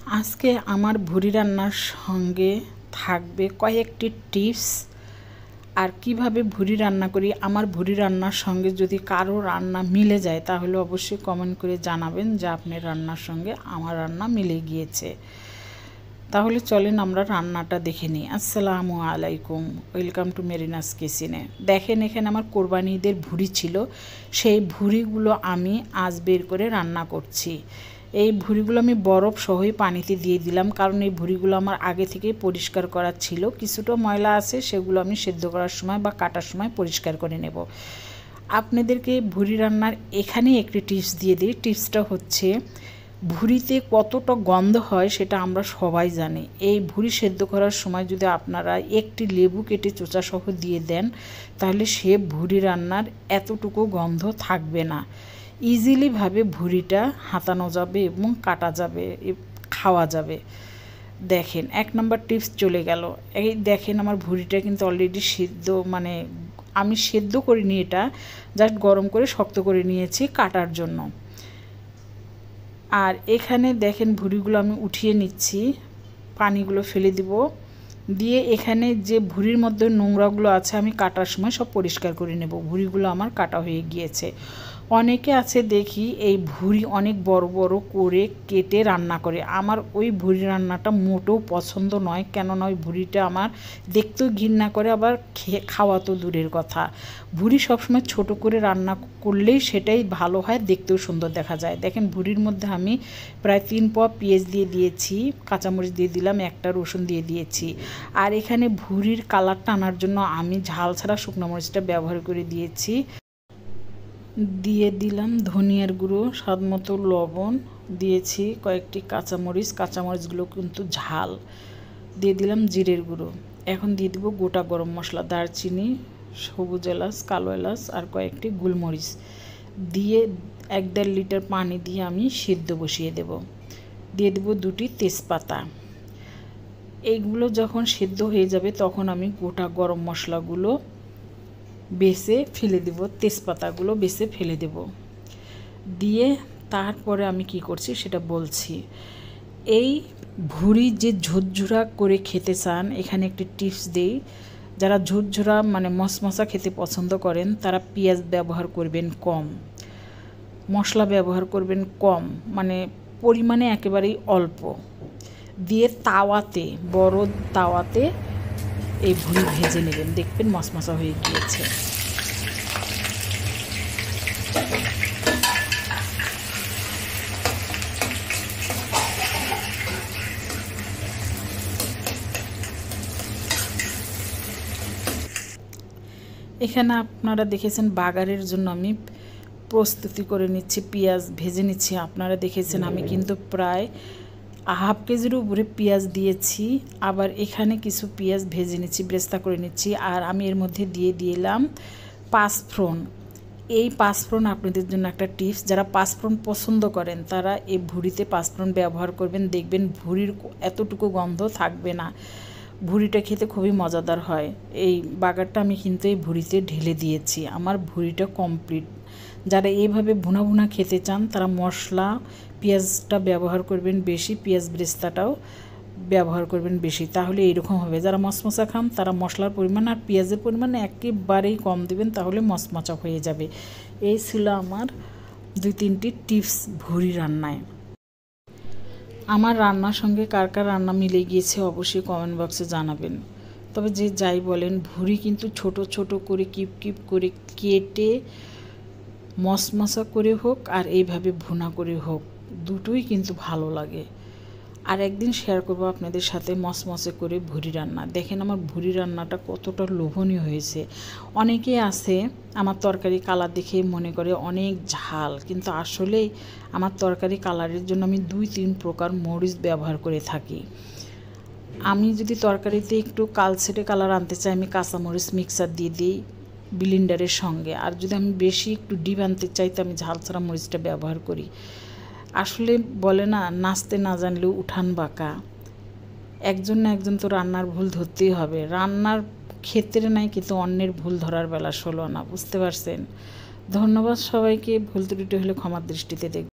আজকে আমার ভুড়ি রান্নার সঙ্গে থাকবে কয়েকটি টিপস। আর কিভাবে ভুড়ি রান্না করি, আমার ভুড়ি রান্নার সঙ্গে যদি কারো রান্না মিলে যায় তাহলে অবশ্যই কমেন্ট করে জানাবেন যে আপনার রান্নার সঙ্গে আমার রান্না মিলে গিয়েছে। তাহলে চলেন আমরা রান্নাটা দেখে নিই। আসসালামু আলাইকুম, ওয়েলকাম টু মেরিনাস কিচেনে। দেখেন এখানে আমার কোরবানি ঈদের ভুড়ি ছিল, সেই ভুড়িগুলো আমি আজ বের করে রান্না করছি। এই ভুড়িগুলো আমি বরফ সহই পানিতে দিয়ে দিলাম, কারণ এই ভুড়িগুলো আমার আগে থেকেই পরিষ্কার করা ছিল। কিছুটা ময়লা আছে, সেগুলো আমি সেদ্ধ করার সময় বা কাটার সময় পরিষ্কার করে নেব। আপনাদেরকে ভুড়ি রান্নার এখানেই একটি টিপস দিয়ে দিই। টিপসটা হচ্ছে, ভুড়িতে কতটা গন্ধ হয় সেটা আমরা সবাই জানি। এই ভুড়ি সেদ্ধ করার সময় যদি আপনারা একটি লেবু কেটে চোচাসহ দিয়ে দেন, তাহলে সে ভুড়ি রান্নার এতটুকু গন্ধ থাকবে না। ইজিলিভাবে ভুড়িটা হাতানো যাবে এবং কাটা যাবে, খাওয়া যাবে। দেখেন, 1 নম্বর টিপস চলে গেল। এই দেখেন আমার ভুড়িটা কিন্তু অলরেডি সিদ্ধ, মানে আমি সেদ্ধ করিনি, এটা জাস্ট গরম করে শক্ত করে নিয়েছি কাটার জন্য। আর এখানে দেখেন ভুড়িগুলো আমি উঠিয়ে নিচ্ছি, পানিগুলো ফেলে দিব, দিয়ে এখানে যে ভুড়ির মধ্যে নোংরাগুলো আছে আমি কাটার সময় সব পরিষ্কার করে নেব। ভুড়িগুলো আমার কাটা হয়ে গিয়েছে। অনেকে আছে দেখি এই ভুড়ি অনেক বড় বড় করে কেটে রান্না করে। আমার ওই ভুড়ি রান্নাটা মোটেও পছন্দ নয়, কেননা ওই ভুড়িটা আমার দেখতেও ঘৃণা করে, আবার খাওয়া তো দূরের কথা। ভুড়ি সবসময় ছোট করে রান্না করলেই সেটাই ভালো হয়, দেখতেও সুন্দর দেখা যায়। দেখেন ভুড়ির মধ্যে আমি প্রায় 3 পোয়া পেঁয়াজ দিয়ে দিয়েছি, কাঁচামরিচ দিয়ে দিলাম, একটা রসুন দিয়ে দিয়েছি। আর এখানে ভুড়ির কালারটা আনার জন্য আমি ঝাল ছাড়া শুকনো মরিচটা ব্যবহার করে দিয়েছি। দিয়ে দিলাম ধনিয়ার গুঁড়ো, স্বাদ মতো লবণ দিয়েছি, কয়েকটি কাঁচামরিচ, কাঁচামরিচগুলো কিন্তু ঝাল। দিয়ে দিলাম জিরের গুঁড়ো। এখন দিয়ে দিব গোটা গরম মশলা, দারচিনি, সবুজ এলাচ, কালো এলাচ আর কয়েকটি গোলমরিচ দিয়ে 1-1.5 লিটার পানি দিয়ে আমি সিদ্ধ বসিয়ে দেব। দিয়ে দেব 2টি তেজপাতা। এইগুলো যখন সিদ্ধ হয়ে যাবে তখন আমি গোটা গরম মশলাগুলো বেছে ফেলে দেব, তেজপাতাগুলো বেছে ফেলে দেব। দিয়ে তারপরে আমি কি করছি সেটা বলছি। এই ভুড়ি যে ঝুরঝুরা করে খেতে চান, এখানে একটি টিপস দেই। যারা ঝুরঝুরা মানে মশমশা খেতে পছন্দ করেন তারা পেঁয়াজ ব্যবহার করবেন কম, মশলা ব্যবহার করবেন কম, মানে পরিমাণে একেবারেই অল্প। দিয়ে তাওয়াতে, বড় তাওয়াতে এই ভুড়ি ভেজে নেবেন, দেখবেন মশমশা হয়ে গিয়েছে। এখানে আপনারা দেখেছেন বাগারের জন্য আমি প্রস্তুতি করে নিচ্ছি, পেঁয়াজ ভেজে নিচ্ছি। আপনারা দেখেছেন আমি কিন্তু প্রায় 1/2 কেজির উপরে পেঁয়াজ দিয়েছি। আবার এখানে কিছু পেঁয়াজ ভেজে নিচ্ছি, বেরেস্তা করে নিচ্ছি। আর আমি এর মধ্যে দিয়ে দিলাম 5 ফোড়ন। এই 5 ফোড়ন আপনাদের জন্য একটা টিপস, যারা 5 ফোড়ন পছন্দ করেন তারা এই ভুড়িতে 5 ফোড়ন ব্যবহার করবেন, দেখবেন ভুড়ির এতটুকু গন্ধ থাকবে না। ভুড়িটা খেতে খুবই মজাদার হয়। এই বাগারটা আমি কিন্তু এই ভুড়িতে ঢেলে দিয়েছি, আমার ভুড়িটা কমপ্লিট। যারা এইভাবে ভুনা ভুনা খেতে চান তারা মশলা পেঁয়াজটা ব্যবহার করবেন বেশি, পেঁয়াজ বেরেস্তাটাও ব্যবহার করবেন বেশি, তাহলে এইরকম হবে। যারা মশমশা খান তারা মশলার পরিমাণ আর পেঁয়াজের পরিমাণ একেবারেই কম দেবেন, তাহলে মচমচা হয়ে যাবে। এই ছিল আমার 2-3টি টিপস ভুড়ি রান্নায়। আমার রান্নার সঙ্গে কার কার রান্না মিলে গিয়েছে অবশ্যই কমেন্ট বক্সে জানাবেন। তবে যে যাই বলেন, ভুড়ি কিন্তু ছোট ছোট করে কিপ কিপ করে কেটে মশমশা করে হোক আর এইভাবে ভুনা করে হোক, দুটোই কিন্তু ভালো লাগে। আর একদিন শেয়ার করবো আপনাদের সাথে মশমশে করে ভুড়ি রান্না। দেখেন আমার ভুড়ি রান্নাটা কতটা লোভনীয় হয়েছে। অনেকে আছে আমার তরকারি কালার দেখে মনে করে অনেক ঝাল, কিন্তু আসলেই আমার তরকারি কালারের জন্য আমি 2-3 প্রকার মরিচ ব্যবহার করে থাকি। আমি যদি তরকারিতে একটু কালচেটে কালার আনতে চাই, আমি কাঁচামরিচ মিক্সার দিয়ে দিই ব্লেন্ডারের সঙ্গে। আর যদি আমি বেশি একটু ডিপ আনতে চাই তো আমি ঝাল ছাড়া মরিচটা ব্যবহার করি। আসলে বলে না, নাচতে না জানলেও উঠান বাঁকা। একজন না একজন তো রান্নার ভুল ধরতেই হবে। রান্নার ক্ষেত্রে নাই, কিন্তু অন্যের ভুল ধরার বেলা ষোলো না, বুঝতে পারছেন? ধন্যবাদ সবাইকে। ভুল ত্রুটি হলে ক্ষমার দৃষ্টিতে দেখবেন।